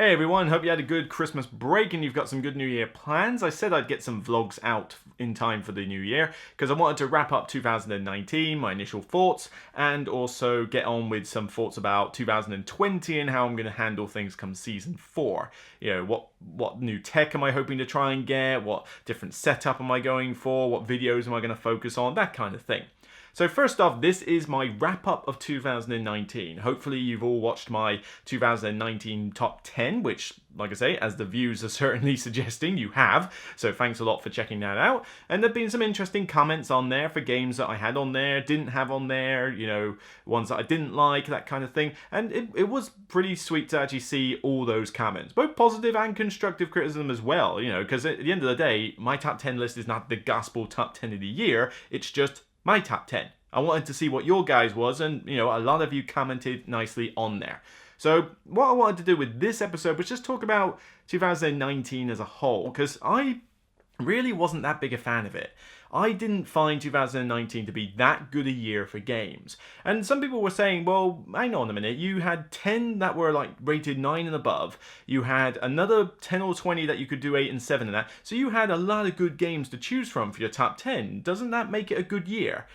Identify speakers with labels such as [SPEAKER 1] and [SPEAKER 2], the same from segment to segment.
[SPEAKER 1] Hey everyone, hope you had a good Christmas break and you've got some good New Year plans. I said I'd get some vlogs out in time for the new year because I wanted to wrap up 2019, my initial thoughts, and also get on with some thoughts about 2020 and how I'm going to handle things come season 4. You know, what new tech am I hoping to try and get, what different setup am I going for, what videos am I going to focus on, that kind of thing. So first off, this is my wrap-up of 2019. Hopefully you've all watched my 2019 top 10, which, like I say, as the views are certainly suggesting, you have. So thanks a lot for checking that out. And there've been some interesting comments on there for games that I had on there, didn't have on there, you know, ones that I didn't like, that kind of thing. And it was pretty sweet to actually see all those comments, both positive and constructive criticism as well, you know, because at the end of the day, my top 10 list is not the gospel top 10 of the year, it's just my top 10. I wanted to see what your guys was, and you know, a lot of you commented nicely on there. So what I wanted to do with this episode was just talk about 2019 as a whole, because I really wasn't that big a fan of it. I didn't find 2019 to be that good a year for games. And some people were saying, well, hang on a minute, you had 10 that were like rated 9 and above, you had another 10 or 20 that you could do 8 and 7 in that, so you had a lot of good games to choose from for your top 10. Doesn't that make it a good year?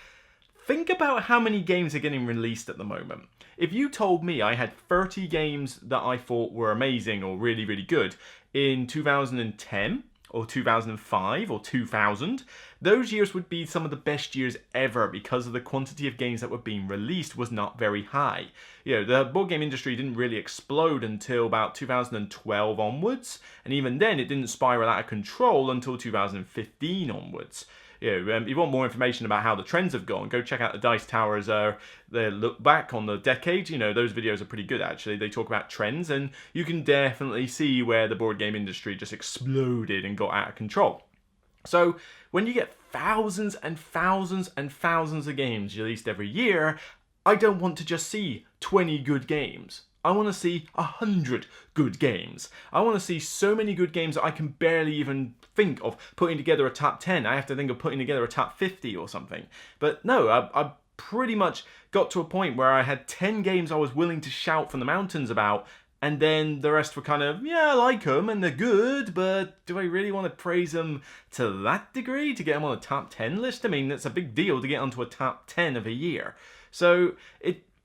[SPEAKER 1] Think about how many games are getting released at the moment. If you told me I had 30 games that I thought were amazing or really, really good in 2010, or 2005 or 2000, those years would be some of the best years ever because of the quantity of games that were being released was not very high. You know, the board game industry didn't really explode until about 2012 onwards, and even then it didn't spiral out of control until 2015 onwards. You know, if you want more information about how the trends have gone, go check out the Dice Tower's their look back on the decade. You know, those videos are pretty good actually. They talk about trends and you can definitely see where the board game industry just exploded and got out of control. So when you get thousands and thousands and thousands of games released every year, I don't want to just see 20 good games. I want to see 100 good games. I want to see so many good games that I can barely even think of putting together a top 10. I have to think of putting together a top 50 or something. But no, I pretty much got to a point where I had 10 games I was willing to shout from the mountains about, and then the rest were kind of, yeah, I like them and they're good, but do I really want to praise them to that degree to get them on a top 10 list? I mean, it's a big deal to get onto a top 10 of a year. So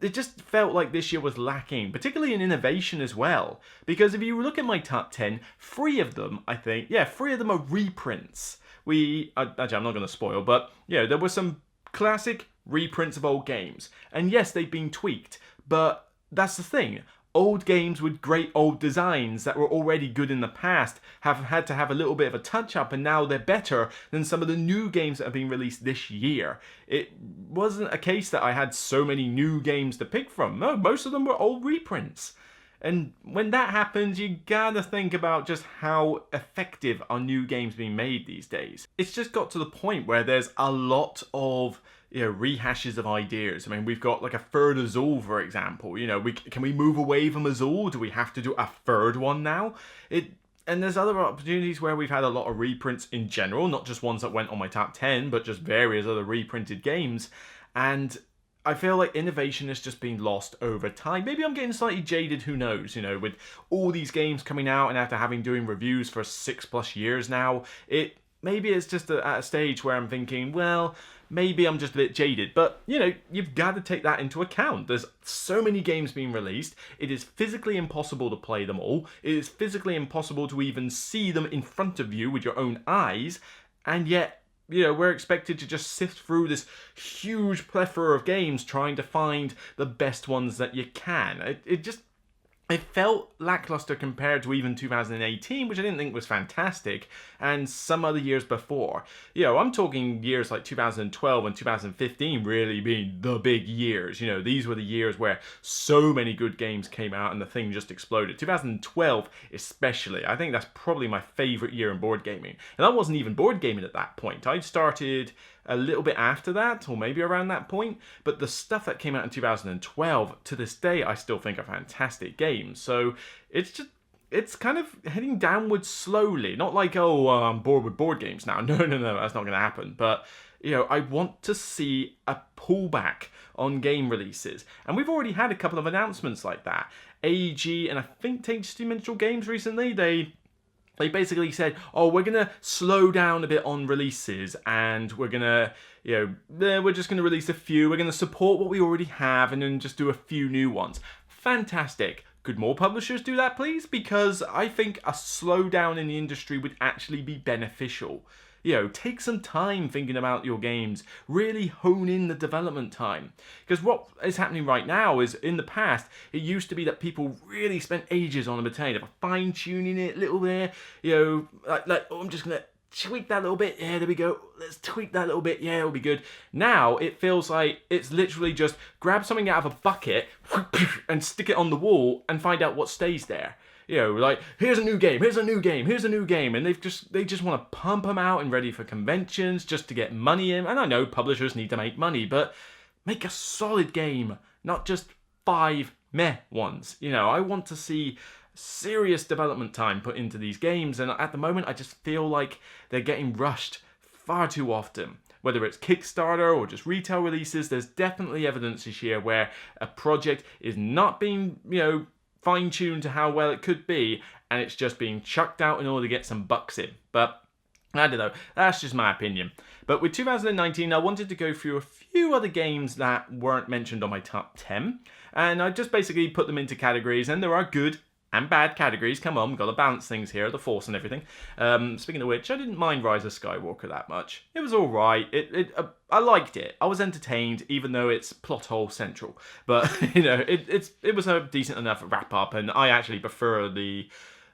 [SPEAKER 1] it just felt like this year was lacking, particularly in innovation as well. Because if you look at my top 10, 3 of them, I think, yeah, 3 of them are reprints. Actually, I'm not going to spoil, but yeah, there were some classic reprints of old games. And yes, they've been tweaked, but that's the thing. Old games with great old designs that were already good in the past have had to have a little bit of a touch-up, and now they're better than some of the new games that have been released this year. It wasn't a case that I had so many new games to pick from. No, most of them were old reprints. And when that happens, you gotta think about just how effective are new games being made these days. It's just got to the point where there's a lot of, you know, rehashes of ideas. I mean, we've got like a third Azul, for example. You know, can we move away from Azul? Do we have to do a third one now? And there's other opportunities where we've had a lot of reprints in general, not just ones that went on my top 10, but just various other reprinted games. And I feel like innovation has just been lost over time. Maybe I'm getting slightly jaded, who knows, you know, with all these games coming out and after having doing reviews for 6+ years now, maybe it's just at a stage where I'm thinking, well, maybe I'm just a bit jaded. But, you know, you've got to take that into account. There's so many games being released. It is physically impossible to play them all. It is physically impossible to even see them in front of you with your own eyes. And yet, you know, we're expected to just sift through this huge plethora of games trying to find the best ones that you can. It felt lackluster compared to even 2018, which I didn't think was fantastic, and some other years before. You know, I'm talking years like 2012 and 2015 really being the big years. You know, these were the years where so many good games came out and the thing just exploded. 2012 especially, I think that's probably my favorite year in board gaming. And I wasn't even board gaming at that point. I'd started a little bit after that, or maybe around that point, but the stuff that came out in 2012, to this day, I still think are fantastic games. So it's kind of heading downwards slowly. Not like, oh, I'm bored with board games now. No, that's not going to happen. But, you know, I want to see a pullback on game releases. And we've already had a couple of announcements like that. AEG and I think Takes Dimensional Games recently, they basically said, oh, we're going to slow down a bit on releases and we're going to, we're just going to release a few. We're going to support what we already have and then just do a few new ones. Fantastic. Could more publishers do that, please? Because I think a slowdown in the industry would actually be beneficial. Take some time thinking about your games. Really hone in the development time. Because what is happening right now is, in the past, it used to be that people really spent ages on a potato, fine-tuning it a little there. Like, oh, I'm just going to tweak that a little bit. Yeah, there we go. Let's tweak that a little bit. Yeah, it'll be good. Now, it feels like it's literally just grab something out of a bucket and stick it on the wall and find out what stays there. Like, here's a new game, here's a new game, here's a new game, and they just want to pump them out and ready for conventions just to get money in. And I know publishers need to make money, but make a solid game, not just 5 meh ones. I want to see serious development time put into these games, and at the moment I just feel like they're getting rushed far too often. Whether it's Kickstarter or just retail releases, there's definitely evidence this year where a project is not being, fine-tuned to how well it could be, and it's just being chucked out in order to get some bucks in. But I don't know, that's just my opinion. But with 2019, I wanted to go through a few other games that weren't mentioned on my top 10, and I just basically put them into categories, and there are good and bad categories. Come on, we've got to balance things here, the Force and everything. Speaking of which, I didn't mind Rise of Skywalker that much. It was alright. I liked it. I was entertained, even though it's plot hole central. But, it was a decent enough wrap up, and I actually prefer the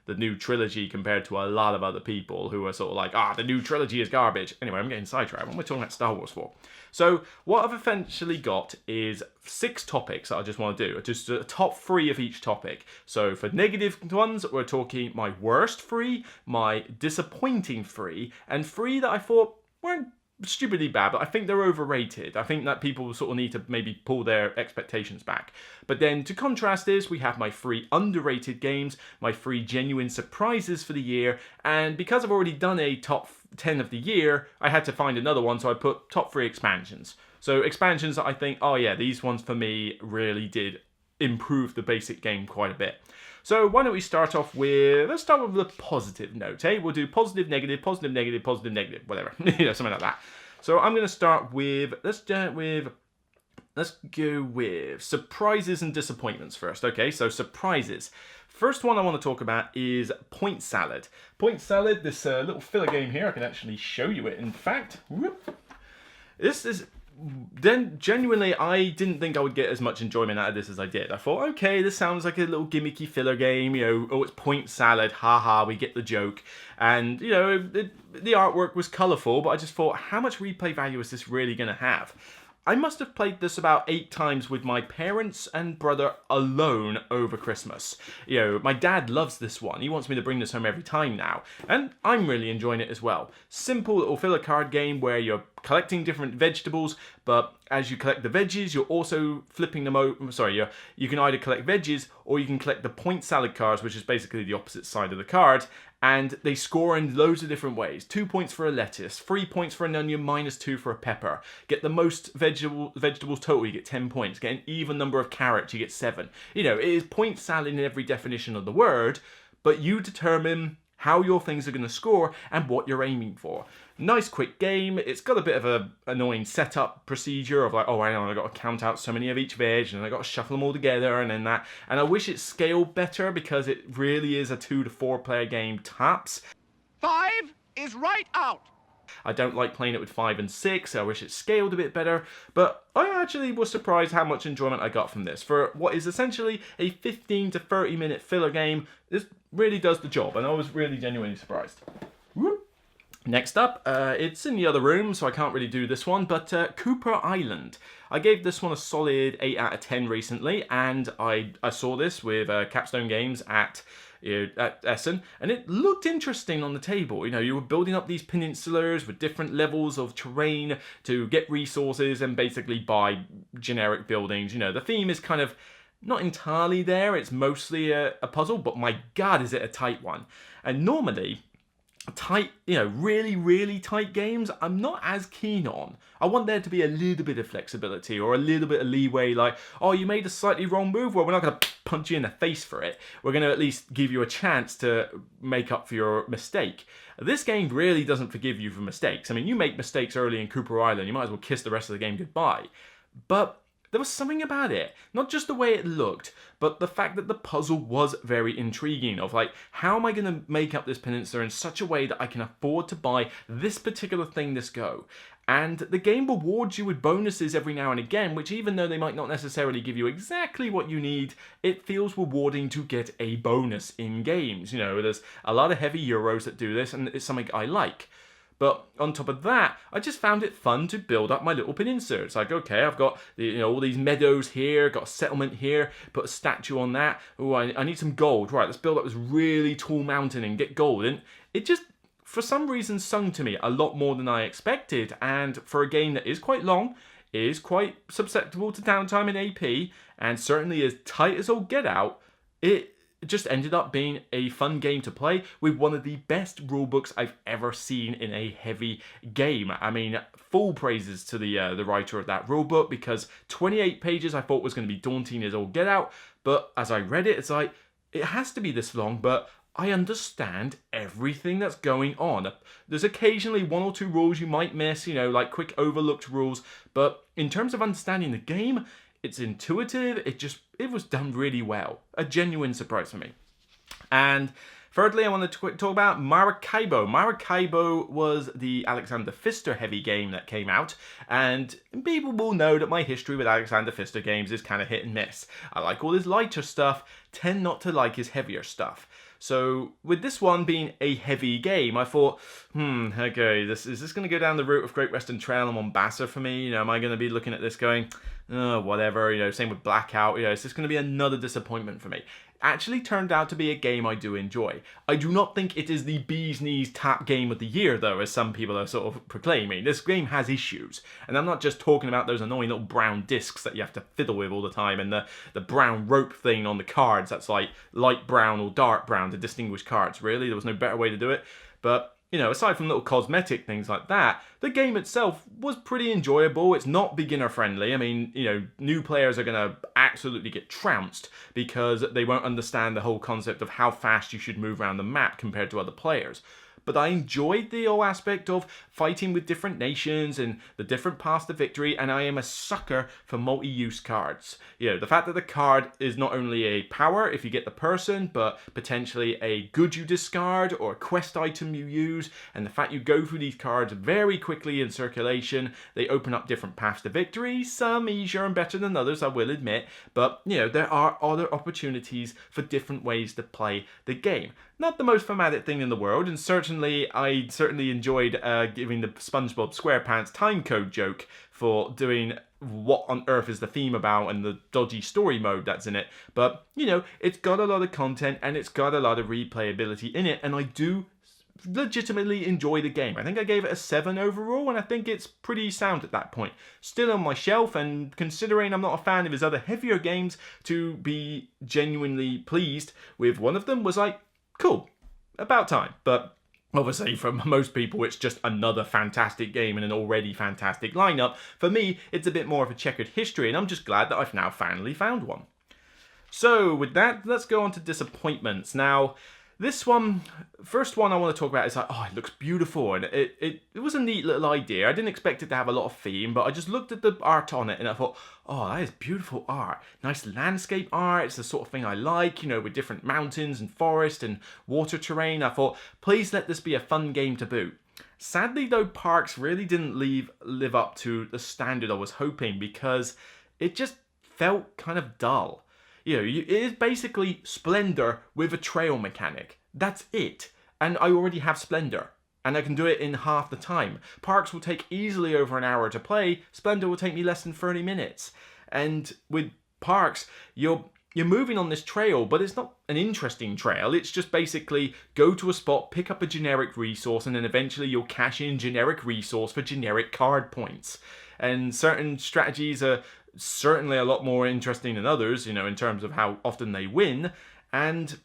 [SPEAKER 1] new trilogy compared to a lot of other people who are sort of like, the new trilogy is garbage. Anyway, I'm getting sidetracked. What am I talking about Star Wars for? So what I've essentially got is 6 topics that I just want to do. Just a top 3 of each topic. So for negative ones, we're talking my worst 3, my disappointing 3, and 3 that I thought weren't stupidly bad, but I think they're overrated. I think that people sort of need to maybe pull their expectations back. But then to contrast this, we have my 3 underrated games, my 3 genuine surprises for the year, and because I've already done a top 10 of the year, I had to find another one, so I put top 3 expansions. So expansions that I think, oh yeah, these ones for me really did improve the basic game quite a bit. So why don't we start off with, let's start with a positive note, eh? We'll do positive, negative, positive, negative, positive, negative, whatever, something like that. So I'm going to start with, let's go with surprises and disappointments first. Okay, so surprises. First one I want to talk about is Point Salad. Point Salad, this little filler game here, I can actually show you it, in fact. Whoop. This is... Then genuinely I didn't think I would get as much enjoyment out of this as I did. I thought, okay, this sounds like a little gimmicky filler game, oh, it's Point Salad, haha, we get the joke. And, the artwork was colourful, but I just thought, how much replay value is this really going to have? I must have played this about 8 times with my parents and brother alone over Christmas. My dad loves this one. He wants me to bring this home every time now. And I'm really enjoying it as well. Simple little filler card game where you're collecting different vegetables, but as you collect the veggies, you're also flipping them over. Sorry, you can either collect veggies or you can collect the Point Salad cards, which is basically the opposite side of the card. And they score in loads of different ways. 2 points for a lettuce, 3 points for an onion, -2 for a pepper. Get the most vegetables total, you get 10 points. Get an even number of carrots, you get 7. It is Point Salad in every definition of the word, but you determine how your things are going to score and what you're aiming for. Nice quick game. It's got a bit of a annoying setup procedure of like, oh, hang on, I got to count out so many of each veg and I got to shuffle them all together and then that. And I wish it scaled better because it really is a 2 to 4 player game tops.
[SPEAKER 2] 5 is right out.
[SPEAKER 1] I don't like playing it with 5 and 6. I wish it scaled a bit better, but I actually was surprised how much enjoyment I got from this. For what is essentially a 15 to 30 minute filler game, this really does the job, and I was really genuinely surprised. Whoop. Next up, it's in the other room, so I can't really do this one, but Cooper Island. I gave this one a solid 8 out of 10 recently, and I saw this with Capstone Games at Essen, and it looked interesting on the table. You were building up these peninsulas with different levels of terrain to get resources and basically buy generic buildings. The theme is kind of not entirely there. It's mostly a puzzle, but my god, is it a tight one. And normally, tight, really tight games, I'm not as keen on. I want there to be a little bit of flexibility or a little bit of leeway, like, oh, you made a slightly wrong move, well, we're not going to punch you in the face for it. We're going to at least give you a chance to make up for your mistake. This game really doesn't forgive you for mistakes. I mean, you make mistakes early in Cooper Island, you might as well kiss the rest of the game goodbye. But there was something about it, not just the way it looked, but the fact that the puzzle was very intriguing of like, how am I going to make up this peninsula in such a way that I can afford to buy this particular thing this go? And the game rewards you with bonuses every now and again, which even though they might not necessarily give you exactly what you need, it feels rewarding to get a bonus in games. There's a lot of heavy Euros that do this, and it's something I like. But on top of that, I just found it fun to build up my little peninsula. It's like, okay, I've got all these meadows here, got a settlement here, put a statue on that. Oh, I need some gold. Right, let's build up this really tall mountain and get gold. And it just, for some reason, sung to me a lot more than I expected. And for a game that is quite long, is quite susceptible to downtime in AP, and certainly as tight as all get out, it just ended up being a fun game to play with one of the best rulebooks I've ever seen in a heavy game. I mean, full praises to the writer of that rulebook, because 28 pages I thought was going to be daunting as all get out, but as I read it, it's like, it has to be this long, but I understand everything that's going on. There's occasionally one or two rules you might miss, like quick overlooked rules, but in terms of understanding the game, it's intuitive, it was done really well. A genuine surprise for me. And thirdly, I want to talk about Maracaibo. Maracaibo was the Alexander Pfister heavy game that came out, and people will know that my history with Alexander Pfister games is kind of hit and miss. I like all his lighter stuff, tend not to like his heavier stuff. So with this one being a heavy game, I thought, okay, is this going to go down the route of Great Western Trail and Mombasa for me? Am I going to be looking at this going, oh, whatever, same with Blackout, is this going to be another disappointment for me? Actually turned out to be a game I do enjoy. I do not think it is the bee's knees tap game of the year, though, as some people are sort of proclaiming. This game has issues, and I'm not just talking about those annoying little brown discs that you have to fiddle with all the time, and the brown rope thing on the cards that's like light brown or dark brown to distinguish cards. Really, there was no better way to do it. But aside from little cosmetic things like that, the game itself was pretty enjoyable. It's not beginner friendly. I mean, new players are going to absolutely get trounced because they won't understand the whole concept of how fast you should move around the map compared to other players. But I enjoyed the whole aspect of fighting with different nations and the different paths to victory, and I am a sucker for multi-use cards. The fact that the card is not only a power if you get the person, but potentially a good you discard or a quest item you use, and the fact you go through these cards very quickly in circulation, they open up different paths to victory, some easier and better than others, I will admit, but there are other opportunities for different ways to play the game. Not the most thematic thing in the world, and I certainly enjoyed giving the SpongeBob SquarePants timecode joke for doing what on earth is the theme about and the dodgy story mode that's in it. But, it's got a lot of content and it's got a lot of replayability in it, and I do legitimately enjoy the game. I think I gave it a 7 overall, and I think it's pretty sound at that point. Still on my shelf, and considering I'm not a fan of his other heavier games, to be genuinely pleased with one of them was like, cool, about time. But obviously, for most people, it's just another fantastic game in an already fantastic lineup. For me, it's a bit more of a checkered history, and I'm just glad that I've now finally found one. So, with that, let's go on to disappointments. Now, this one, first one I want to talk about is like, oh, it looks beautiful, and it was a neat little idea. I didn't expect it to have a lot of theme, but I just looked at the art on it and I thought, oh, that is beautiful art. Nice landscape art, it's the sort of thing I like, with different mountains and forest and water terrain. I thought, please let this be a fun game to boot. Sadly, though, Parks really didn't live up to the standard I was hoping, because it just felt kind of dull. It is basically Splendor with a trail mechanic. That's it. And I already have Splendor, and I can do it in half the time. Parks will take easily over an hour to play. Splendor will take me less than 30 minutes. And with Parks, you're moving on this trail, but it's not an interesting trail. It's just basically go to a spot, pick up a generic resource, and then eventually you'll cash in generic resource for generic card points. And certain strategies are certainly a lot more interesting than others, in terms of how often they win. And,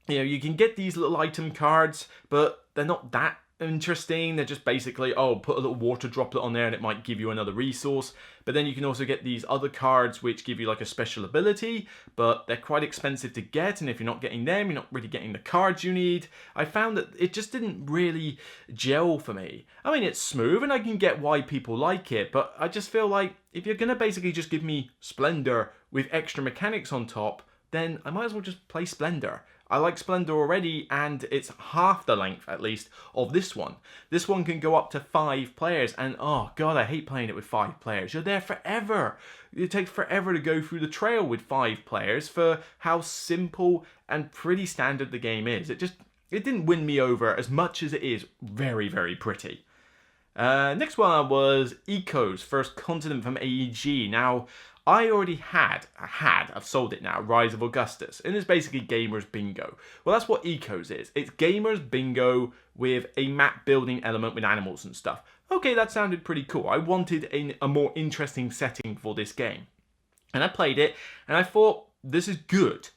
[SPEAKER 1] you can get these little item cards, but they're not that interesting. They're just basically, oh, put a little water droplet on there and it might give you another resource. But then you can also get these other cards which give you like a special ability, but they're quite expensive to get, and if you're not getting them, you're not really getting the cards you need. I found that it just didn't really gel for me. I mean, it's smooth and I can get why people like it, but I just feel like if you're gonna basically just give me Splendor with extra mechanics on top, then I might as well just play Splendor. I like Splendor already, and it's half the length, at least, of this one. This one can go up to 5 players, and oh god, I hate playing it with 5 players. You're there forever. It takes forever to go through the trail with 5 players for how simple and pretty standard the game is. It didn't win me over as much as it is very, very pretty. Next one was Eco's First Continent from AEG. Now, I already I've sold it now, Rise of Augustus, and it's basically Gamers Bingo. Well, that's what Ecos is. It's Gamers Bingo with a map building element with animals and stuff. Okay, that sounded pretty cool. I wanted a more interesting setting for this game. And I played it, and I thought, this is good,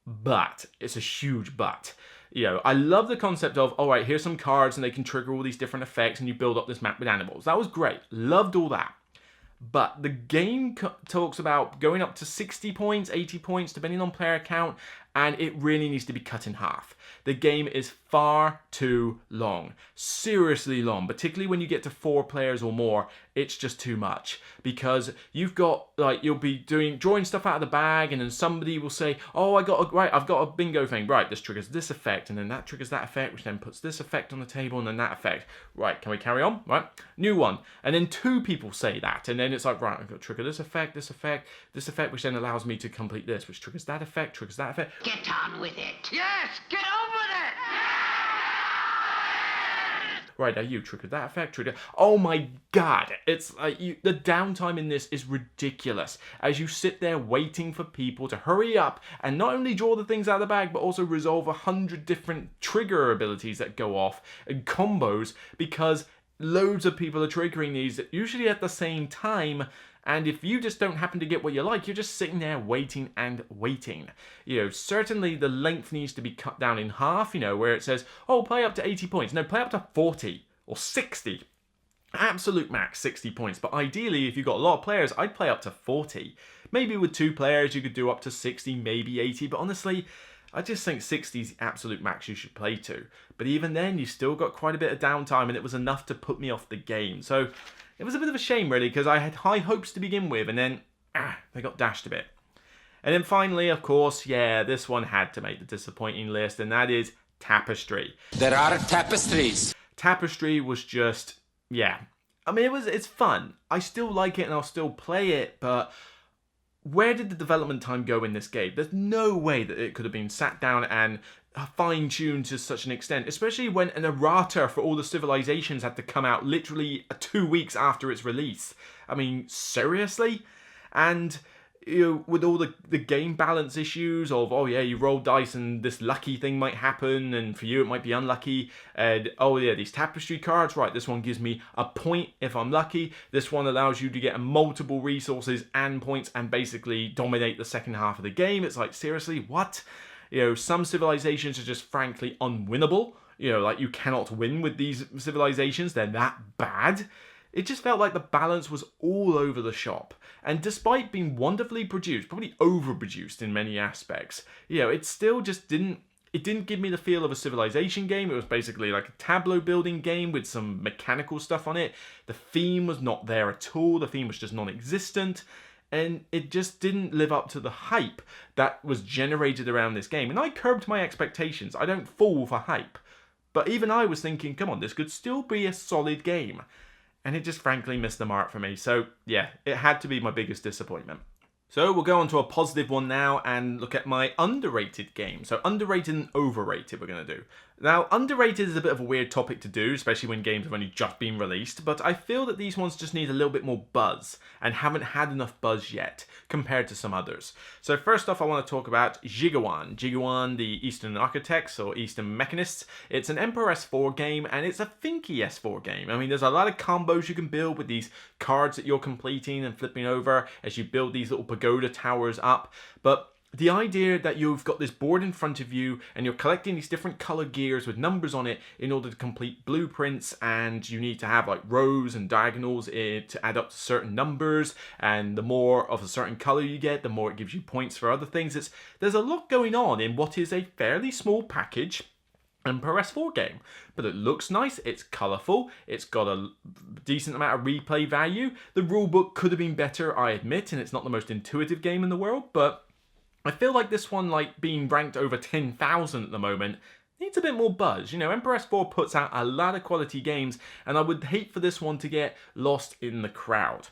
[SPEAKER 1] but it's a huge but. You know, I love the concept of, all right, here's some cards and they can trigger all these different effects and you build up this map with animals. That was great. Loved all that. But the game talks about going up to 60 points, 80 points, depending on player count, and it really needs to be cut in half. The game is far too long. Seriously long, particularly when you get to 4 players or more. It's just too much, because you've got, like, you'll be drawing stuff out of the bag, and then somebody will say, oh, I've got a bingo thing. Right, this triggers this effect, and then that triggers that effect, which then puts this effect on the table, and then that effect. Right, can we carry on? Right, new one. And then 2 people say that, and then it's like, right, I've got to trigger this effect, this effect, this effect, which then allows me to complete this, which triggers that effect, triggers that effect.
[SPEAKER 3] Get on with it.
[SPEAKER 2] Yes, get on with it!
[SPEAKER 1] Right, now you triggered that effect, trigger. Oh my god, it's like the downtime in this is ridiculous. As you sit there waiting for people to hurry up and not only draw the things out of the bag, but also resolve 100 different trigger abilities that go off and combos, because loads of people are triggering these usually at the same time. And if you just don't happen to get what you like, you're just sitting there waiting and waiting. You know, certainly the length needs to be cut down in half, you know, where it says, oh, play up to 80 points. No, play up to 40 or 60. Absolute max 60 points. But ideally, if you've got a lot of players, I'd play up to 40. Maybe with 2 players, you could do up to 60, maybe 80. But honestly, I just think 60 is the absolute max you should play to. But even then, you still got quite a bit of downtime, and it was enough to put me off the game. So it was a bit of a shame, really, because I had high hopes to begin with, and then they got dashed a bit. And then finally, of course, yeah, this one had to make the disappointing list, and that is Tapestry.
[SPEAKER 4] There are tapestries.
[SPEAKER 1] Tapestry was just, yeah. I mean, it's fun. I still like it, and I'll still play it, but where did the development time go in this game? There's no way that it could have been sat down and fine-tuned to such an extent, especially when an errata for all the civilizations had to come out literally 2 weeks after its release. I mean, seriously? And you know, with all the game balance issues of, oh yeah, you roll dice and this lucky thing might happen, and for you it might be unlucky, and oh yeah, these tapestry cards, right, this one gives me a point if I'm lucky, this one allows you to get multiple resources and points and basically dominate the second half of the game. It's like, seriously, what? You know, some civilizations are just frankly unwinnable. You know, like, you cannot win with these civilizations. They're that bad. It just felt like the balance was all over the shop. And despite being wonderfully produced, probably overproduced in many aspects, you know, it still just didn't give me the feel of a civilization game. It was basically like a tableau building game with some mechanical stuff on it. The theme was not there at all. The theme was just non-existent. And it just didn't live up to the hype that was generated around this game. And I curbed my expectations. I don't fall for hype. But even I was thinking, come on, this could still be a solid game. And it just frankly missed the mark for me. So yeah, it had to be my biggest disappointment. So we'll go on to a positive one now and look at my underrated game. So underrated and overrated we're going to do. Now, underrated is a bit of a weird topic to do, especially when games have only just been released, but I feel that these ones just need a little bit more buzz and haven't had enough buzz yet compared to some others. So first off, I want to talk about Jigawan. Jigawan, the Eastern Architects or Eastern Mechanists. It's an Emperor S4 game, and it's a thinky S4 game. I mean, there's a lot of combos you can build with these cards that you're completing and flipping over as you build these little pagoda towers up, but the idea that you've got this board in front of you and you're collecting these different color gears with numbers on it in order to complete blueprints, and you need to have like rows and diagonals to add up to certain numbers, and the more of a certain color you get, the more it gives you points for other things. There's a lot going on in what is a fairly small package and per S4 game, but it looks nice, it's colourful, it's got a decent amount of replay value. The rulebook could have been better, I admit, and it's not the most intuitive game in the world, but I feel like this one, like being ranked over 10,000 at the moment, needs a bit more buzz. You know, Emperor S4 puts out a lot of quality games, and I would hate for this one to get lost in the crowd.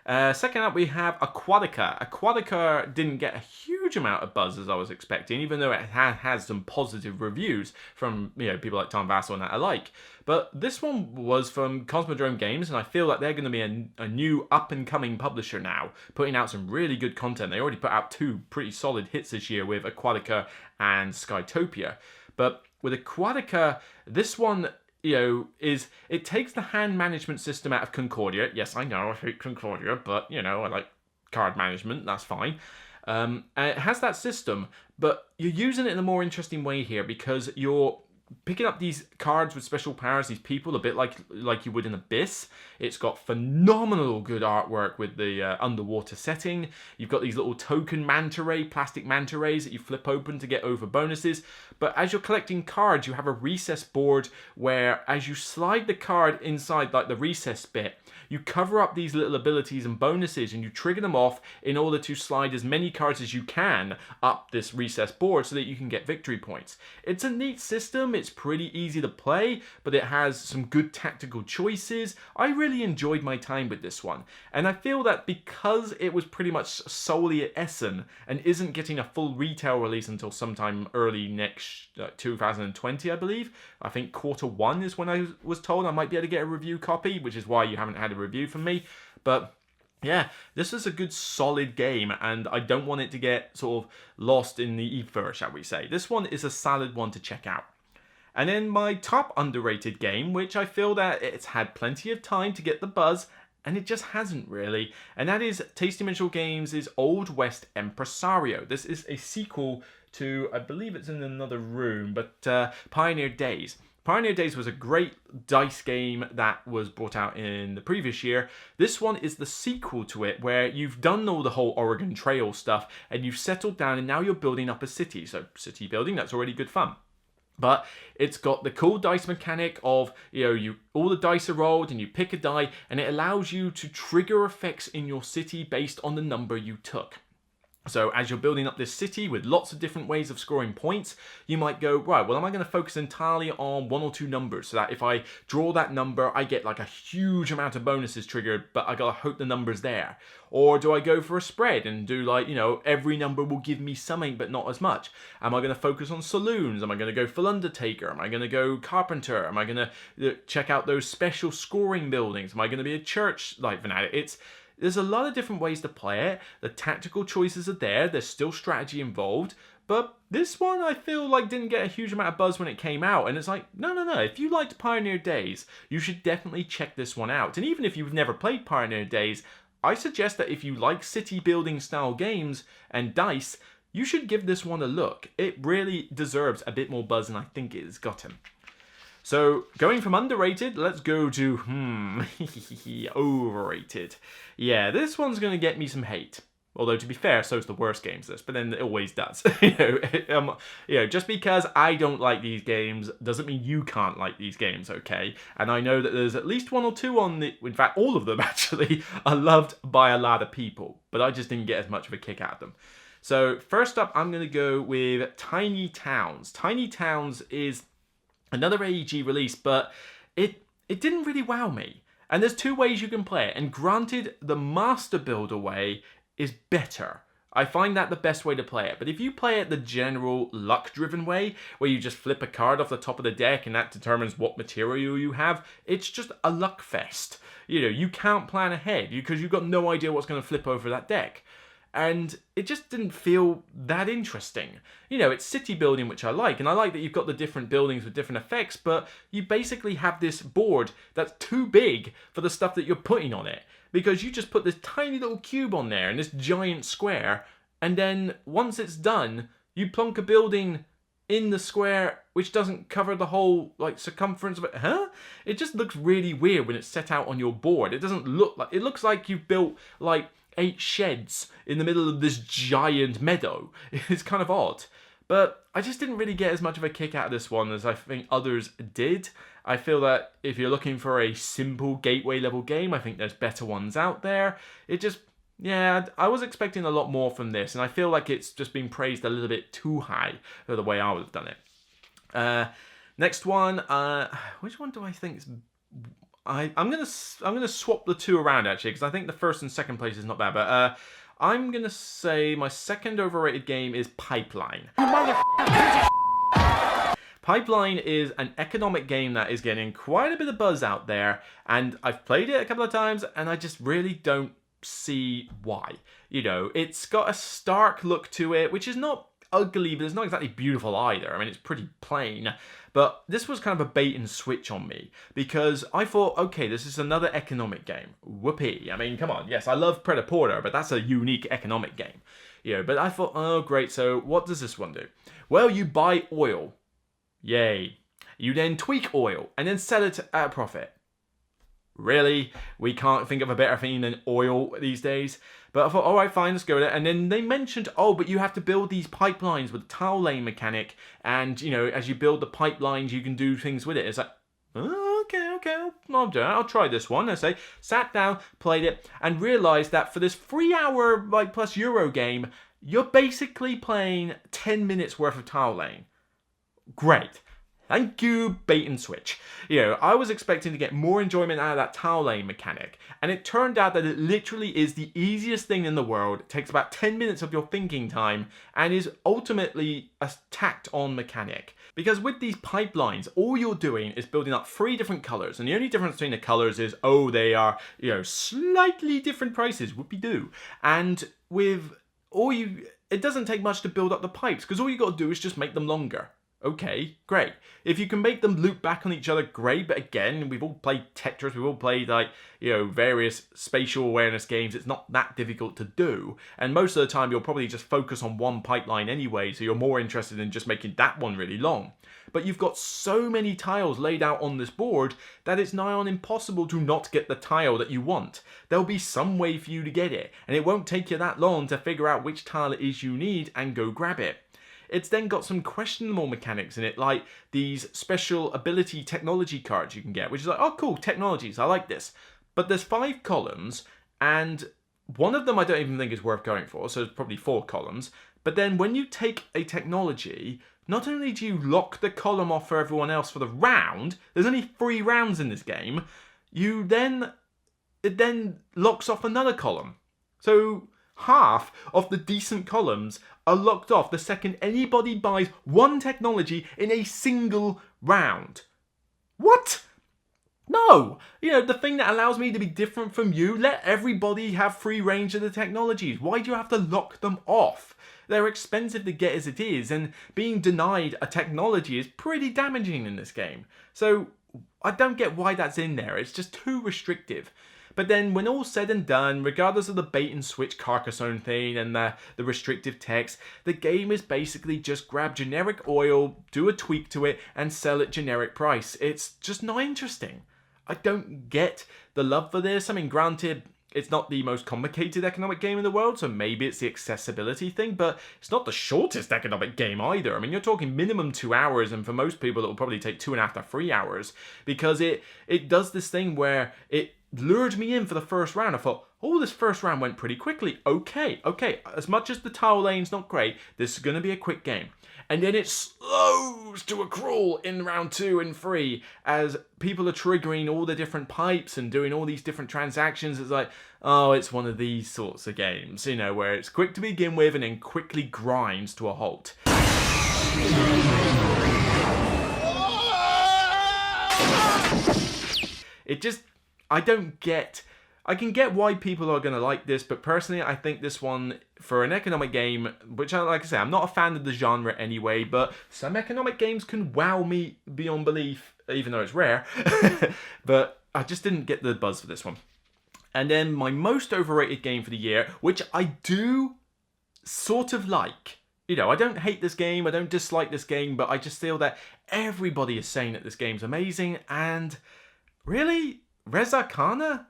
[SPEAKER 1] Second up, we have Aquatica. Aquatica didn't get a huge amount of buzz as I was expecting, even though it has some positive reviews from, you know, people like Tom Vassell and that alike. But this one was from Cosmodrome Games, and I feel like they're going to be a new up-and-coming publisher now, putting out some really good content. They already put out 2 pretty solid hits this year with Aquatica and Skytopia. But with Aquatica, this one, you know, it takes the hand management system out of Concordia. Yes, I know, I hate Concordia, but, you know, I like card management, that's fine. And it has that system, but you're using it in a more interesting way here, because you're picking up these cards with special powers, these people, a bit like you would in Abyss. It's got phenomenal good artwork with the underwater setting. You've got these little token manta ray, plastic manta rays that you flip open to get over bonuses. But as you're collecting cards, you have a recess board where, as you slide the card inside like the recess bit, you cover up these little abilities and bonuses, and you trigger them off in order to slide as many cards as you can up this recess board so that you can get victory points. It's a neat system, it's pretty easy to play, but it has some good tactical choices. I really enjoyed my time with this one, and I feel that because it was pretty much solely at Essen and isn't getting a full retail release until sometime early next 2020, I believe. I think Q1 is when I was told I might be able to get a review copy, which is why you haven't had a review from me. But yeah, this is a good solid game, and I don't want it to get sort of lost in the ether, shall we say. This one is a solid one to check out. And then my top underrated game, which I feel that it's had plenty of time to get the buzz, and it just hasn't really, and that is Tasty Minstrel Games' Old West Empresario. This is a sequel to, I believe it's in another room, but Pioneer Days. Pioneer Days was a great dice game that was brought out in the previous year. This one is the sequel to it, where you've done all the whole Oregon Trail stuff, and you've settled down, and now you're building up a city. So city building, that's already good fun. But it's got the cool dice mechanic of, you know, all the dice are rolled and you pick a die, and it allows you to trigger effects in your city based on the number you took. So as you're building up this city with lots of different ways of scoring points, you might go, right, well, am I going to focus entirely on 1 or 2 numbers, so that if I draw that number, I get like a huge amount of bonuses triggered, but I gotta hope the number's there? Or do I go for a spread and do, like, you know, every number will give me something but not as much? Am I going to focus on saloons? Am I going to go full Undertaker? Am I going to go Carpenter? Am I going to check out those special scoring buildings? Am I going to be a church like fanatic? There's a lot of different ways to play it. The tactical choices are there. There's still strategy involved. But this one, I feel like, didn't get a huge amount of buzz when it came out. And it's like, no. If you liked Pioneer Days, you should definitely check this one out. And even if you've never played Pioneer Days, I suggest that if you like city building style games and dice, you should give this one a look. It really deserves a bit more buzz than I think it has gotten. So, going from underrated, let's go to, overrated. Yeah, this one's going to get me some hate. Although, to be fair, so's the worst games list, but then it always does. Just because I don't like these games doesn't mean you can't like these games, okay? And I know that there's at least 1 or 2 in fact, all of them actually, are loved by a lot of people, but I just didn't get as much of a kick out of them. So, first up, I'm going to go with Tiny Towns. Tiny Towns is another AEG release, but it didn't really wow me. And there's 2 ways you can play it. And granted, the Master Builder way is better. I find that the best way to play it. But if you play it the general luck-driven way, where you just flip a card off the top of the deck and that determines what material you have, it's just a luck fest. You know, you can't plan ahead because you've got no idea what's going to flip over that deck. And it just didn't feel that interesting. You know, it's city building, which I like, and I like that you've got the different buildings with different effects, but you basically have this board that's too big for the stuff that you're putting on it, because you just put this tiny little cube on there and this giant square, and then once it's done, you plonk a building in the square which doesn't cover the whole like circumference of it. It just looks really weird when it's set out on your board. It doesn't look like, it looks like you've built like 8 sheds in the middle of this giant meadow. It's kind of odd. But I just didn't really get as much of a kick out of this one as I think others did. I feel that if you're looking for a simple gateway level game, I think there's better ones out there. It just, yeah, I was expecting a lot more from this, and I feel like it's just been praised a little bit too high for the way I would have done it. Next one, which one do I think is... I'm gonna swap the two around actually, because I think the first and second place is not bad, but I'm gonna say my second overrated game is Pipeline. Pipeline is an economic game that is getting quite a bit of buzz out there, and I've played it a couple of times, and I just really don't see why. You know, it's got a stark look to it, which is not ugly, but it's not exactly beautiful either. I mean, it's pretty plain. But this was kind of a bait and switch on me, because I thought, okay, this is another economic game. Whoopee. I mean, come on. Yes, I love Predator, but that's a unique economic game. You know, but I thought, oh, great. So what does this one do? Well, you buy oil. Yay. You then tweak oil and then sell it at a profit. Really? We can't think of a better thing than oil these days? But I thought, all right, fine, let's go with it. And then they mentioned, oh, but you have to build these pipelines with the tile laying mechanic. And, you know, as you build the pipelines, you can do things with it. It's like, oh, okay, I'll do it. I'll try this one. I say, sat down, played it, and realized that for this 3-hour, like, plus Euro game, you're basically playing 10 minutes worth of tile laying. Great. Thank you, bait and switch. You know, I was expecting to get more enjoyment out of that tile laying mechanic, and it turned out that it literally is the easiest thing in the world. It takes about 10 minutes of your thinking time, and is ultimately a tacked on mechanic. Because with these pipelines, all you're doing is building up 3 different colors, and the only difference between the colors is, oh, they are, you know, slightly different prices, whoopie-doo. And with all you, it doesn't take much to build up the pipes, because all you got to do is just make them longer. Okay, great. If you can make them loop back on each other, great. But again, we've all played Tetris, we've all played, like, you know, various spatial awareness games. It's not that difficult to do. And most of the time, you'll probably just focus on one pipeline anyway, so you're more interested in just making that one really long. But you've got so many tiles laid out on this board that it's nigh on impossible to not get the tile that you want. There'll be some way for you to get it, and it won't take you that long to figure out which tile it is you need and go grab it. It's then got some questionable mechanics in it, like these special ability technology cards you can get, which is like, oh cool, technologies, I like this. But there's 5 columns, and one of them I don't even think is worth going for, so it's probably 4 columns. But then when you take a technology, not only do you lock the column off for everyone else for the round, there's only 3 rounds in this game, it then locks off another column. So half of the decent columns are locked off the second anybody buys one technology in a single round. What? No! You know, the thing that allows me to be different from you, let everybody have free range of the technologies. Why do you have to lock them off? They're expensive to get as it is, and being denied a technology is pretty damaging in this game. So I don't get why that's in there. It's just too restrictive. But then when all's said and done, regardless of the bait and switch Carcassonne thing and the restrictive text, the game is basically just grab generic oil, do a tweak to it, and sell at generic price. It's just not interesting. I don't get the love for this. I mean, granted, it's not the most complicated economic game in the world, so maybe it's the accessibility thing, but it's not the shortest economic game either. I mean, you're talking minimum 2 hours, and for most people, it will probably take 2.5 to 3 hours, because it does this thing where it lured me in for the first round. I thought, oh, this first round went pretty quickly. Okay. As much as the tile lane's not great, this is going to be a quick game. And then it slows to a crawl in round 2 and 3 as people are triggering all the different pipes and doing all these different transactions. It's like, oh, it's one of these sorts of games, you know, where it's quick to begin with and then quickly grinds to a halt. It just, I can get why people are going to like this, but personally I think this one, for an economic game, which, like I say, I'm not a fan of the genre anyway, but some economic games can wow me beyond belief, even though it's rare. But I just didn't get the buzz for this one. And then my most overrated game for the year, which I do sort of like. You know, I don't hate this game, I don't dislike this game, but I just feel that everybody is saying that this game's amazing, and really? Reza Kana?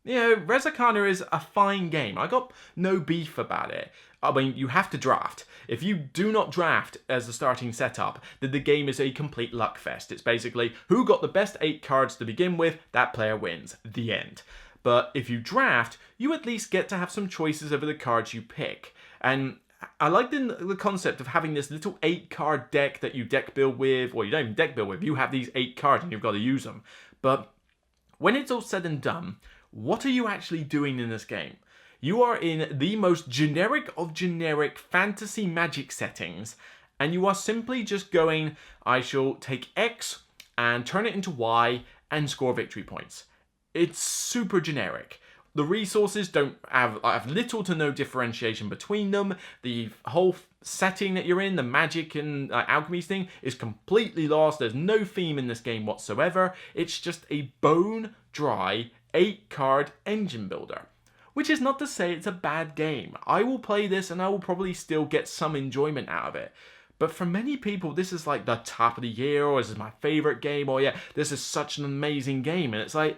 [SPEAKER 1] You know, Reza Kana is a fine game. I got no beef about it. I mean, you have to draft. If you do not draft as a starting setup, then the game is a complete luck fest. It's basically who got the best 8 cards to begin with, that player wins. The end. But if you draft, you at least get to have some choices over the cards you pick. And I like the concept of having this little 8-card deck that you deck build with, or you don't even deck build with. You have these 8 cards and you've got to use them. But when it's all said and done, what are you actually doing in this game? You are in the most generic of generic fantasy magic settings, and you are simply just going, I shall take X and turn it into Y and score victory points. It's super generic. The resources don't have little to no differentiation between them. The whole setting that you're in, the magic and alchemy thing, is completely lost. There's no theme in this game whatsoever. It's just a bone dry 8-card engine builder. Which is not to say it's a bad game. I will play this and I will probably still get some enjoyment out of it. But for many people, this is like the top of the year, or this is my favorite game, or yeah, this is such an amazing game. And it's like,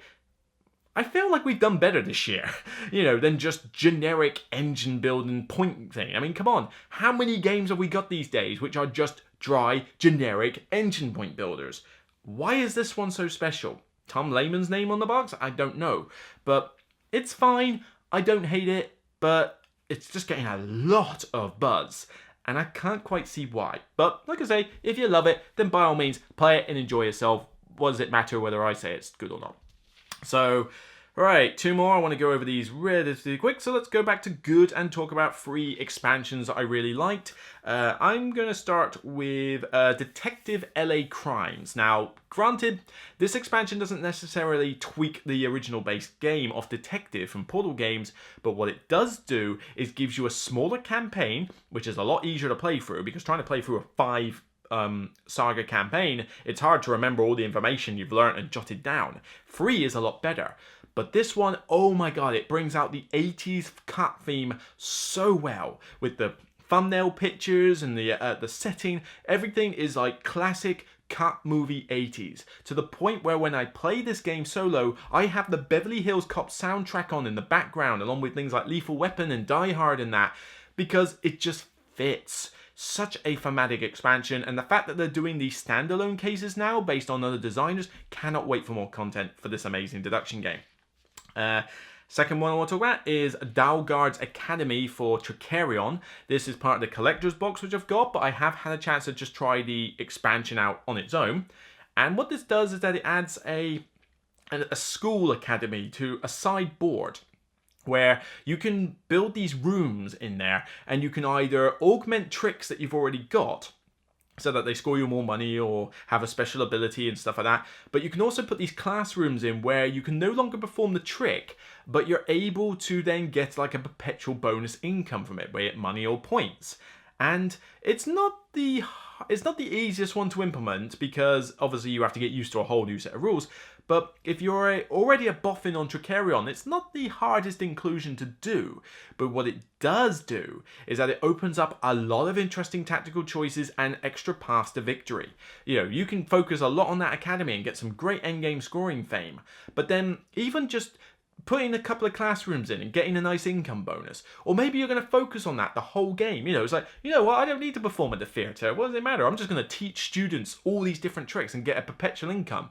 [SPEAKER 1] I feel like we've done better this year, you know, than just generic engine building point thing. I mean, come on, how many games have we got these days which are just dry, generic engine point builders? Why is this one so special? Tom Lehman's name on the box? I don't know. But it's fine. I don't hate it, but it's just getting a lot of buzz. And I can't quite see why. But like I say, if you love it, then by all means, play it and enjoy yourself. What does it matter whether I say it's good or not? So, right, 2 more. I want to go over these relatively quick. So let's go back to good and talk about free expansions that I really liked. I'm going to start with Detective LA Crimes. Now, granted, this expansion doesn't necessarily tweak the original base game of Detective from Portal Games, but what it does do is gives you a smaller campaign, which is a lot easier to play through, because trying to play through a 5 saga campaign, it's hard to remember all the information you've learned and jotted down. Free is a lot better. But this one, oh my god, it brings out the 80s cut theme so well. With the thumbnail pictures and the setting, everything is like classic cut movie 80s. To the point where when I play this game solo, I have the Beverly Hills Cop soundtrack on in the background, along with things like Lethal Weapon and Die Hard and that, because it just fits. Such a thematic expansion, and the fact that they're doing these standalone cases now based on other designers, cannot wait for more content for this amazing deduction game. Second one I want to talk about is Dalgard's Academy for Tricarion. This is part of the collector's box which I've got, but I have had a chance to just try the expansion out on its own. And what this does is that it adds a school academy to a sideboard, where you can build these rooms in there, and you can either augment tricks that you've already got so that they score you more money or have a special ability and stuff like that. But you can also put these classrooms in where you can no longer perform the trick, but you're able to then get like a perpetual bonus income from it, be it money or points. And it's not the easiest one to implement, because obviously you have to get used to a whole new set of rules. But if you're already a boffin on Tricarion, it's not the hardest inclusion to do. But what it does do is that it opens up a lot of interesting tactical choices and extra paths to victory. You know, you can focus a lot on that academy and get some great endgame scoring fame. But then even just putting a couple of classrooms in and getting a nice income bonus. Or maybe you're going to focus on that the whole game. You know, it's like, you know what, I don't need to perform at the theatre. What does it matter? I'm just going to teach students all these different tricks and get a perpetual income.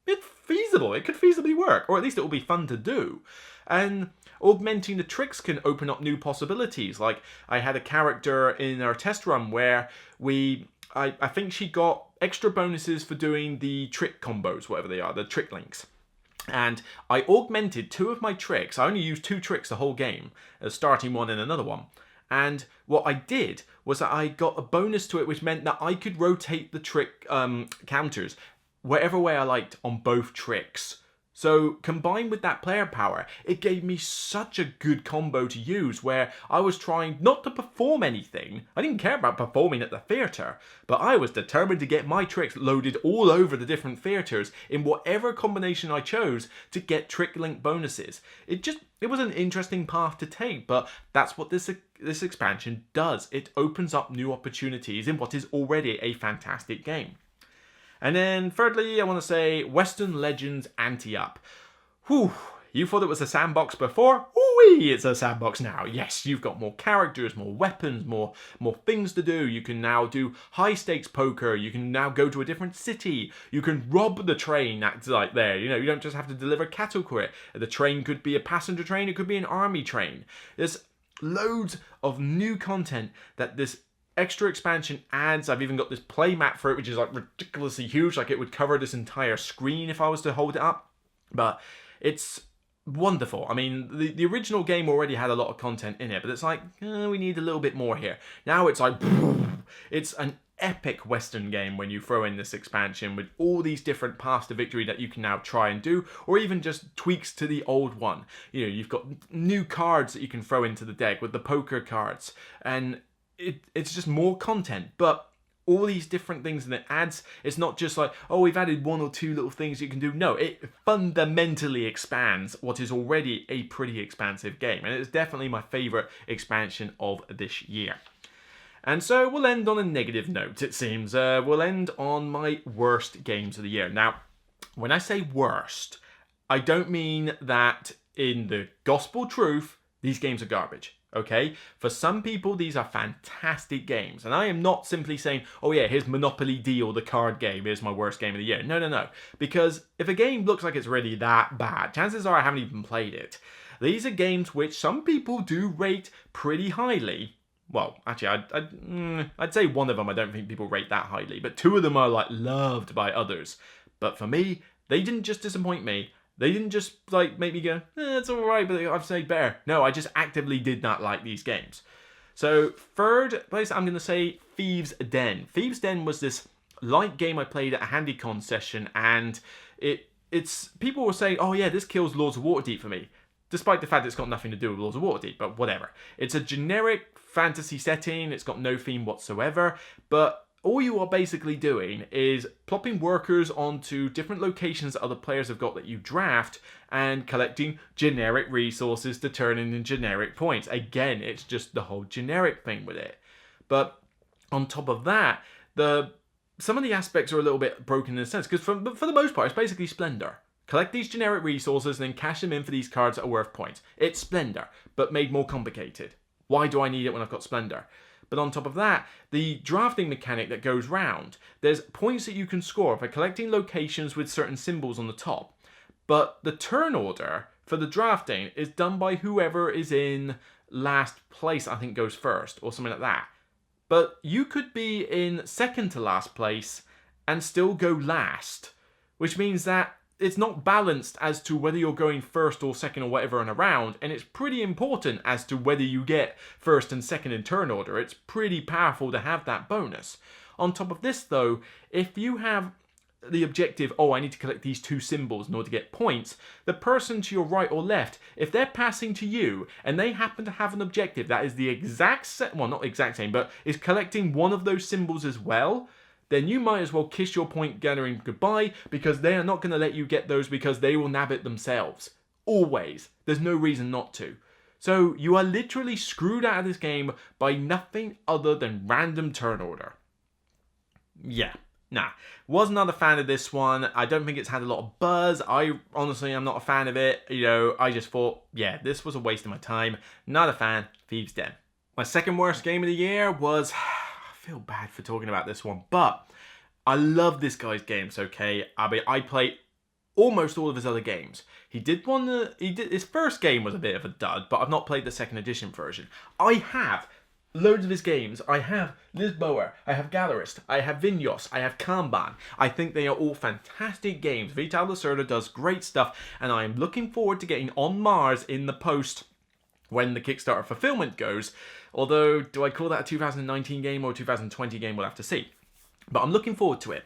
[SPEAKER 1] It's feasible. It could feasibly work, or at least it will be fun to do. And augmenting the tricks can open up new possibilities. Like, I had a character in our test run where I think she got extra bonuses for doing the trick combos, whatever they are, the trick links. And I augmented 2 of my tricks. I only used 2 tricks the whole game, a starting one and another one. And what I did was that I got a bonus to it, which meant that I could rotate the trick counters whatever way I liked on both tricks So combined with that player power, it gave me such a good combo to use where I was trying not to perform anything. I didn't care about performing at the theatre, but I was determined to get my tricks loaded all over the different theatres in whatever combination I chose to get trick link bonuses. It was an interesting path to take, but that's what this expansion does. It opens up new opportunities in what is already a fantastic game. And then thirdly, I want to say Western Legends Anti-Up. Whew, you thought it was a sandbox before? Ooh-wee, it's a sandbox now. Yes, you've got more characters, more weapons, more things to do. You can now do high stakes poker. You can now go to a different city. You can rob the train that's like there. You know, you don't just have to deliver cattle quit. The train could be a passenger train. It could be an army train. There's loads of new content that this extra expansion adds. I've even got this play map for it, which is like ridiculously huge, like it would cover this entire screen if I was to hold it up. But it's wonderful. I mean, the original game already had a lot of content in it, but it's like, we need a little bit more here. Now it's like, it's an epic Western game when you throw in this expansion with all these different paths to victory that you can now try and do, or even just tweaks to the old one. You know, you've got new cards that you can throw into the deck with the poker cards, and it's just more content, but all these different things that it adds. It's not just like, oh, we've added one or two little things you can do. No, it fundamentally expands what is already a pretty expansive game, and it's definitely my favorite expansion of this year. And so we'll end on a negative note, it seems. We'll end on my worst games of the year. Now, when I say worst, I don't mean that in the gospel truth, these games are garbage. Okay, for some people these are fantastic games, and I am not simply saying, oh yeah, here's Monopoly Deal, the card game, is my worst game of the year. No, because if a game looks like it's really that bad, chances are I haven't even played it. These are games which some people do rate pretty highly. Well, actually, I'd say one of them I don't think people rate that highly, but two of them are like loved by others. But for me, they didn't just disappoint me. They didn't just like make me go, it's alright, but I've said better. No, I just actively did not like these games. So third place, I'm going to say Thieves' Den. Thieves' Den was this light game I played at a HandyCon session, and it's people were saying, oh yeah, this kills Lords of Waterdeep for me, despite the fact it's got nothing to do with Lords of Waterdeep, but whatever. It's a generic fantasy setting, it's got no theme whatsoever, but all you are basically doing is plopping workers onto different locations that other players have got that you draft and collecting generic resources to turn into generic points. Again, it's just the whole generic thing with it. But on top of that, some of the aspects are a little bit broken in a sense, because for the most part, it's basically Splendor. Collect these generic resources and then cash them in for these cards that are worth points. It's Splendor, but made more complicated. Why do I need it when I've got Splendor? But on top of that, the drafting mechanic that goes round, there's points that you can score for collecting locations with certain symbols on the top. But the turn order for the drafting is done by whoever is in last place, I think goes first, or something like that. But you could be in second to last place and still go last, which means that it's not balanced as to whether you're going first or second or whatever in a round, and it's pretty important as to whether you get first and second in turn order. It's pretty powerful to have that bonus. On top of this though, if you have the objective, oh, I need to collect these two symbols in order to get points, the person to your right or left, if they're passing to you and they happen to have an objective that is the exact same, well, not exact same, but is collecting one of those symbols as well, then you might as well kiss your point gathering goodbye, because they are not going to let you get those because they will nab it themselves. Always. There's no reason not to. So you are literally screwed out of this game by nothing other than random turn order. Yeah. Nah, was not a fan of this one. I don't think it's had a lot of buzz. I honestly am not a fan of it. You know, I just thought, yeah, this was a waste of my time. Not a fan. Thieves' Den. My second worst game of the year was... I feel bad for talking about this one, but I love this guy's games, okay? I mean, I play almost all of his other games. His first game was a bit of a dud, but I've not played the second edition version. I have loads of his games. I have Lisboa, I have Gallerist, I have Vinhos, I have Kanban. I think they are all fantastic games. Vital Lacerda does great stuff, and I am looking forward to getting On Mars in the post when the Kickstarter fulfillment goes. Although, do I call that a 2019 game or a 2020 game? We'll have to see. But I'm looking forward to it.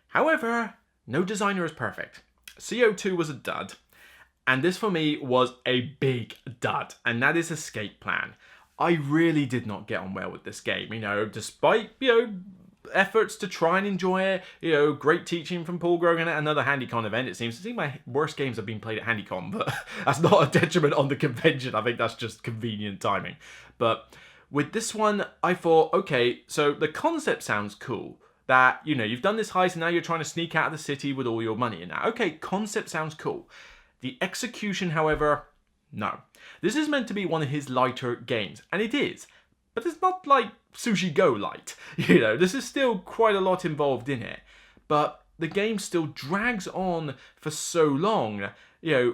[SPEAKER 1] However, no designer is perfect. CO2 was a dud. And this for me was a big dud. And that is Escape Plan. I really did not get on well with this game. Despite, efforts to try and enjoy it, great teaching from Paul Grogan at another HandyCon event. It seems to see my worst games have been played at HandyCon, but that's not a detriment on the convention. I think that's just convenient timing. But with this one, I thought, okay, so the concept sounds cool. That, you've done this heist and now you're trying to sneak out of the city with all your money in that. Okay, concept sounds cool. The execution, however, no. This is meant to be one of his lighter games, and it is. But it's not like Sushi Go light. This is still quite a lot involved in it. But the game still drags on for so long,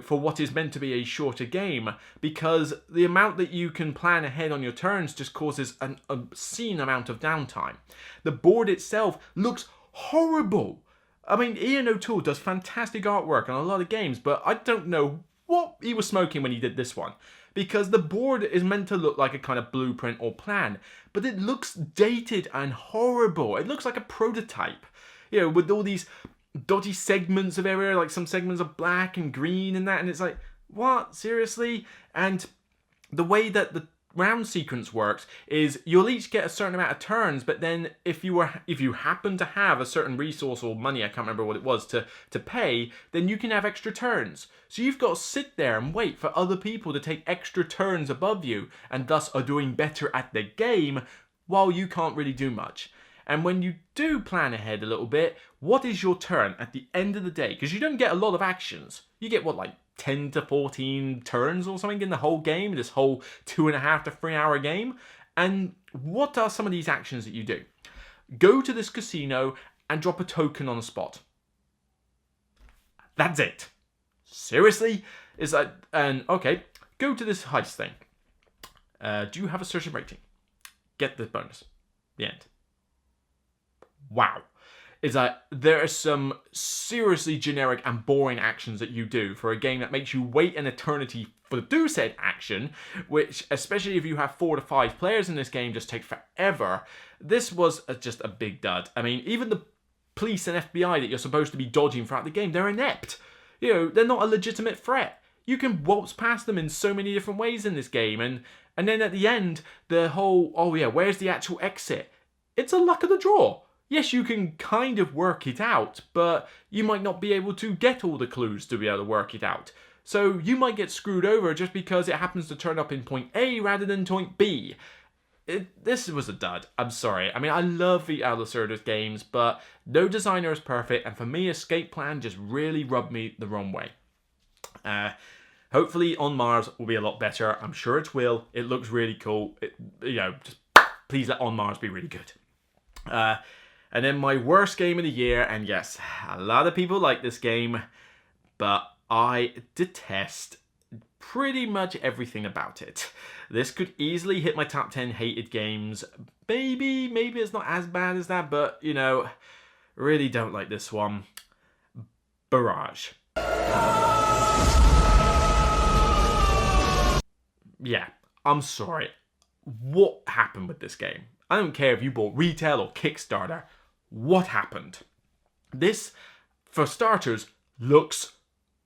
[SPEAKER 1] for what is meant to be a shorter game, because the amount that you can plan ahead on your turns just causes an obscene amount of downtime. The board itself looks horrible. I mean, Ian O'Toole does fantastic artwork on a lot of games, but I don't know what he was smoking when he did this one. Because the board is meant to look like a kind of blueprint or plan, but it looks dated and horrible. It looks like a prototype, with all these dodgy segments of area, like some segments are black and green and that, and it's like, what? Seriously? And the way that the round sequence works is you'll each get a certain amount of turns, but then if you happen to have a certain resource or money, I can't remember what it was, to pay, then you can have extra turns. So you've got to sit there and wait for other people to take extra turns above you and thus are doing better at the game while you can't really do much. And when you do plan ahead a little bit, what is your turn at the end of the day? Because you don't get a lot of actions. You get, 10 to 14 turns or something in the whole game, this whole 2.5 to 3 hour game. And what are some of these actions that you do? Go to this casino and drop a token on the spot. That's it. Seriously? Okay, go to this heist thing. Do you have a certain rating? Get the bonus. The end. Wow. There are some seriously generic and boring actions that you do for a game that makes you wait an eternity to do said action, which, especially if you have 4 to 5 players in this game, just take forever. This was just a big dud. I mean, even the police and FBI that you're supposed to be dodging throughout the game, they're inept. They're not a legitimate threat. You can waltz past them in so many different ways in this game, and then at the end, the whole, where's the actual exit? It's a luck of the draw. Yes, you can kind of work it out, but you might not be able to get all the clues to be able to work it out. So you might get screwed over just because it happens to turn up in point A rather than point B. This was a dud. I'm sorry. I mean, I love the Alucerda's games, but no designer is perfect, and for me, Escape Plan just really rubbed me the wrong way. Hopefully On Mars will be a lot better. I'm sure it will. It looks really cool. Just please let On Mars be really good. And then my worst game of the year, and yes, a lot of people like this game, but I detest pretty much everything about it. This could easily hit my top 10 hated games. Maybe it's not as bad as that, but, really don't like this one. Barrage. Yeah, I'm sorry. What happened with this game? I don't care if you bought retail or Kickstarter. What happened? This, for starters, looks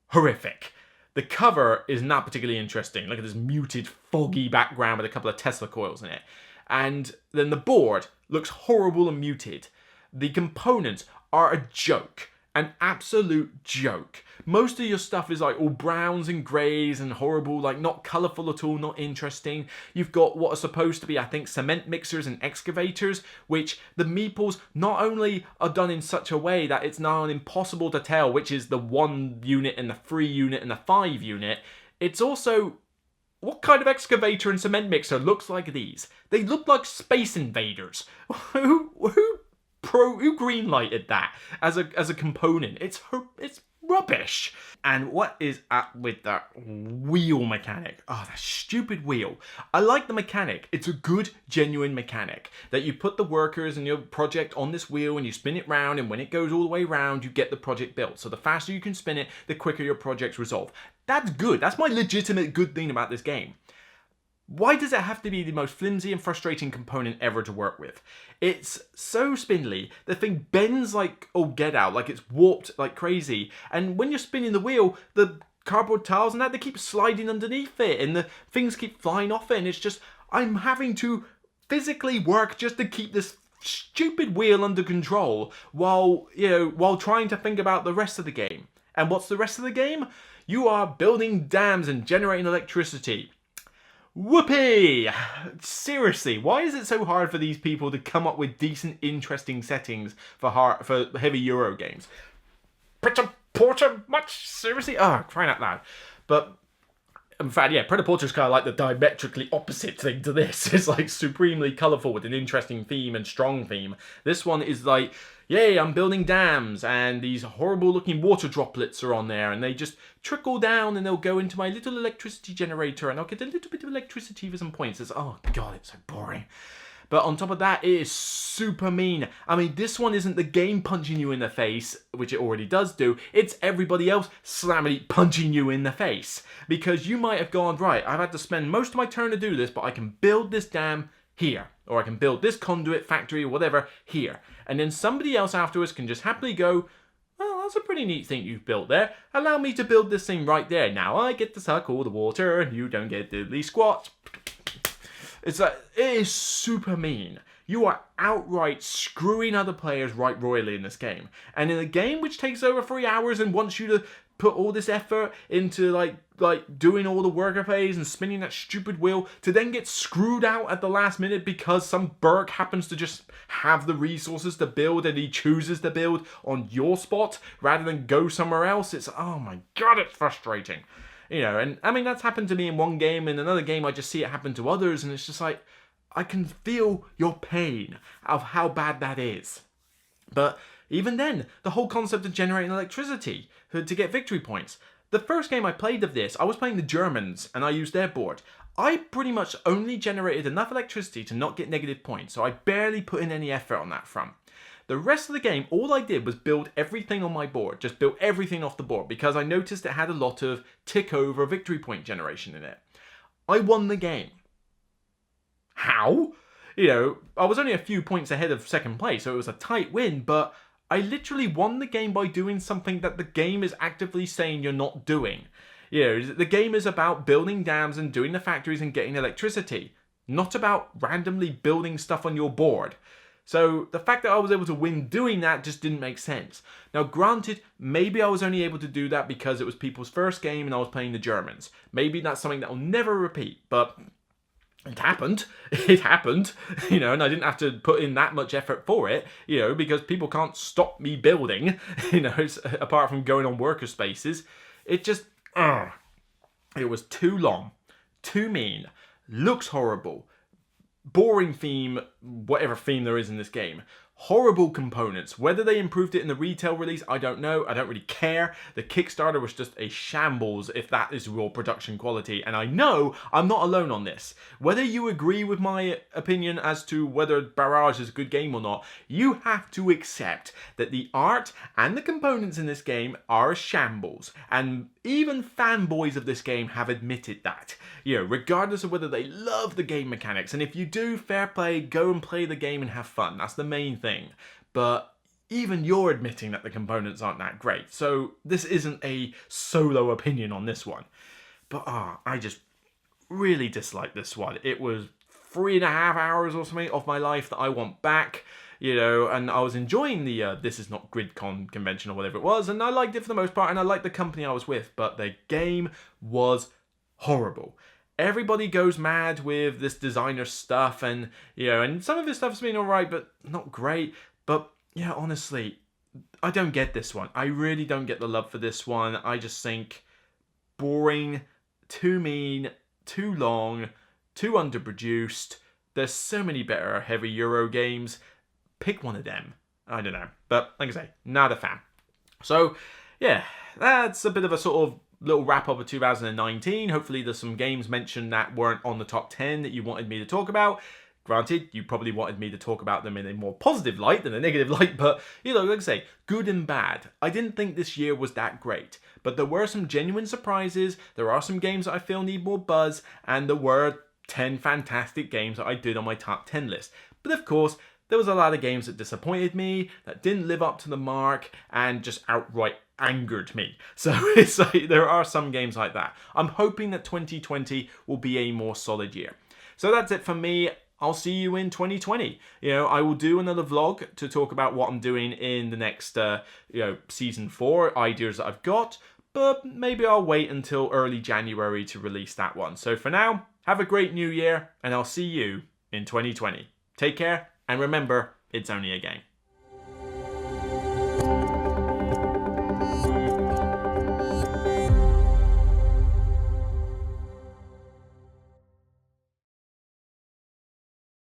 [SPEAKER 1] horrific. The cover is not particularly interesting. Look at this muted, foggy background with a couple of Tesla coils in it. And then the board looks horrible and muted. The components are a joke. An absolute joke. Most of your stuff is all browns and greys and horrible, not colourful at all, not interesting. You've got what are supposed to be, I think, cement mixers and excavators, which the meeples not only are done in such a way that it's now impossible to tell which is the 1 unit and the 3 unit and the 5 unit, it's also, what kind of excavator and cement mixer looks like these? They look like Space Invaders. Who greenlighted that as a component? It's rubbish. And what is up with that wheel mechanic? Oh, that stupid wheel. I like the mechanic. It's a good, genuine mechanic. That you put the workers and your project on this wheel and you spin it round, and when it goes all the way round, you get the project built. So the faster you can spin it, the quicker your projects resolve. That's good. That's my legitimate good thing about this game. Why does it have to be the most flimsy and frustrating component ever to work with? It's so spindly, the thing bends like, oh get out, like it's warped like crazy, and when you're spinning the wheel, the cardboard tiles and that, they keep sliding underneath it, and the things keep flying off it, and it's just, I'm having to physically work just to keep this stupid wheel under control while trying to think about the rest of the game. And what's the rest of the game? You are building dams and generating electricity. Whoopee! Seriously, why is it so hard for these people to come up with decent, interesting settings for heavy Euro games? Porter, much? Seriously? Oh, crying out loud. But in fact, yeah, Porter's kind of like the diametrically opposite thing to this. It's like supremely colourful with an interesting theme and strong theme. This one is like, yay, I'm building dams, and these horrible looking water droplets are on there, and they just trickle down and they'll go into my little electricity generator, and I'll get a little bit of electricity for some points. It's, oh god, it's so boring. But on top of that, it is super mean. I mean, this one isn't the game punching you in the face, which it already does do. It's everybody else slamming, punching you in the face. Because you might have gone, right, I've had to spend most of my turn to do this, but I can build this dam here. Or I can build this conduit factory or whatever here. And then somebody else afterwards can just happily go, well, that's a pretty neat thing you've built there. Allow me to build this thing right there. Now I get to suck all the water and you don't get diddly squat. It's like, it is super mean. You are outright screwing other players right royally in this game. And in a game which takes over 3 hours and wants you to put all this effort into like doing all the worker phase and spinning that stupid wheel to then get screwed out at the last minute because some Burke happens to just have the resources to build and he chooses to build on your spot rather than go somewhere else. It's, oh my god, it's frustrating. You know, and I mean, that's happened to me in one game. In another game, I just see it happen to others, and it's just like, I can feel your pain of how bad that is. But even then, the whole concept of generating electricity to get victory points. The first game I played of this, I was playing the Germans, and I used their board. I pretty much only generated enough electricity to not get negative points, so I barely put in any effort on that front. The rest of the game, all I did was build everything on my board. Just built everything off the board because I noticed it had a lot of tick over victory point generation in it. I won the game. How? You know, I was only a few points ahead of second place, so it was a tight win, but I literally won the game by doing something that the game is actively saying you're not doing. You know, the game is about building dams and doing the factories and getting electricity, not about randomly building stuff on your board. So the fact that I was able to win doing that just didn't make sense. Now granted, maybe I was only able to do that because it was people's first game and I was playing the Germans. Maybe that's something that will never repeat, but it happened. It happened, you know, and I didn't have to put in that much effort for it, you know, because people can't stop me building, you know, apart from going on worker spaces. It just, it was too long, too mean, looks horrible. Boring theme, whatever theme there is in this game. Horrible components. Whether they improved it in the retail release, I don't know. I don't really care. The Kickstarter was just a shambles if that is raw production quality. And I know I'm not alone on this. Whether you agree with my opinion as to whether Barrage is a good game or not, you have to accept that the art and the components in this game are a shambles. And even fanboys of this game have admitted that. You know, regardless of whether they love the game mechanics. And if you do, fair play, go and play the game and have fun. That's the main thing. But even you're admitting that the components aren't that great. So this isn't a solo opinion on this one. But I just really dislike this one. It was 3.5 hours or something of my life that I want back. You know, and I was enjoying the This Is Not GridCon convention or whatever it was. And I liked it for the most part. And I liked the company I was with. But the game was horrible. Everybody goes mad with this designer stuff, and you know, and some of this stuff's been alright, but not great. But yeah, honestly, I don't get this one. I really don't get the love for this one. I just think boring, too mean, too long, too underproduced. There's so many better heavy Euro games. Pick one of them. I don't know, but like I say, not a fan. So yeah, that's a bit of a sort of little wrap up of 2019. Hopefully there's some games mentioned that weren't on the top 10 that you wanted me to talk about. Granted, you probably wanted me to talk about them in a more positive light than a negative light, but, you know, like I say, good and bad. I didn't think this year was that great, but there were some genuine surprises, there are some games that I feel need more buzz, and there were 10 fantastic games that I did on my top 10 list. But of course, there was a lot of games that disappointed me, that didn't live up to the mark, and just outright angered me. So it's like, there are some games like that. I'm hoping that 2020 will be a more solid year. So that's it for me. I'll see you in 2020. I will do another vlog to talk about what I'm doing in the next, season 4, ideas that I've got. But maybe I'll wait until early January to release that one. So for now, have a great new year, and I'll see you in 2020. Take care, and remember, it's only a game.